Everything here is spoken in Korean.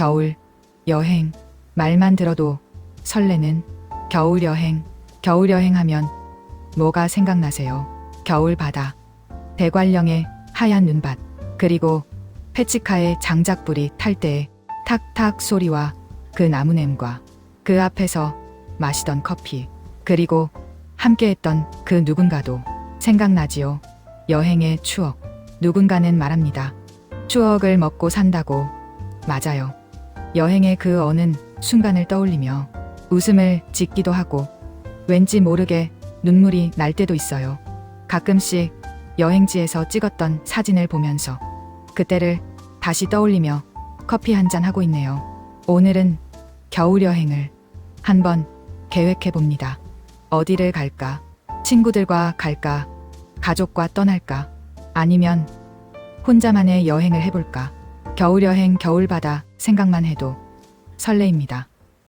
겨울, 여행, 말만 들어도 설레는 겨울 여행. 겨울 여행 하면 뭐가 생각나세요? 겨울 바다, 대관령의 하얀 눈밭, 그리고 페치카의 장작불이 탈 때의 탁탁 소리와 그 나무냄과 그 앞에서 마시던 커피, 그리고 함께했던 그 누군가도 생각나지요. 여행의 추억. 누군가는 말합니다. 추억을 먹고 산다고. 맞아요. 여행의 그 어느 순간을 떠올리며 웃음을 짓기도 하고 왠지 모르게 눈물이 날 때도 있어요. 가끔씩 여행지에서 찍었던 사진을 보면서 그때를 다시 떠올리며 커피 한잔 하고 있네요. 오늘은 겨울 여행을 한번 계획해 봅니다. 어디를 갈까? 친구들과 갈까? 가족과 떠날까? 아니면 혼자만의 여행을 해볼까? 겨울 여행, 겨울 바다 생각만 해도 설레입니다.